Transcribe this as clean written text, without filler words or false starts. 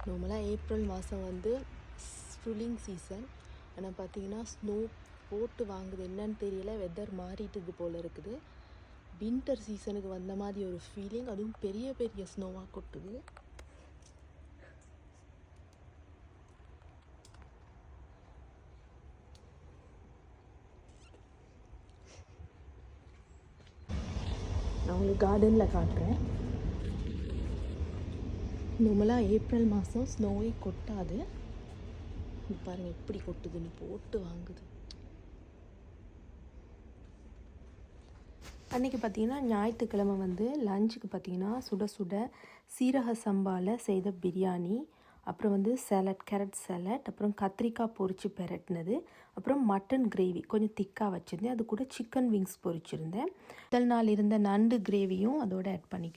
நார்மலாக ஏப்ரல் மாதம் வந்து ஸ்ப்ரிங் சீசன். ஆனால் பார்த்தீங்கன்னா ஸ்னோ போட்டு வாங்குது என்னன்னு தெரியல, வெதர் மாறிட்டுது போல் இருக்குது. வின்டர் சீசனுக்கு வந்த மாதிரி ஒரு ஃபீலிங், அதுவும் பெரிய பெரிய ஸ்னோவாக கொட்டுது. நான் உங்களுக்கு கார்டனில் காட்டுறேன். நார்மலாக ஏப்ரல் மாதம் ஸ்னோவே கொட்டாது, பாருங்கள் எப்படி கொட்டுதுன்னு, போட்டு வாங்குது. அன்றைக்கி பார்த்திங்கன்னா ஞாயிற்றுக்கிழமை வந்து லஞ்சுக்கு பார்த்திங்கன்னா சுட சுட சீரக சம்பாவில் செய்த பிரியாணி, அப்புறம் வந்து சேலட், கேரட் சேலட், அப்புறம் கத்திரிக்காய் பொரித்து பெரட்டினது, அப்புறம் மட்டன் கிரேவி கொஞ்சம் திக்காக வச்சுருந்தேன். அது கூட சிக்கன் விங்ஸ் பொரிச்சிருந்தேன். முதல் நாள் இருந்த நண்டு கிரேவியும் அதோடு ஆட் பண்ணிக்கிறேன்.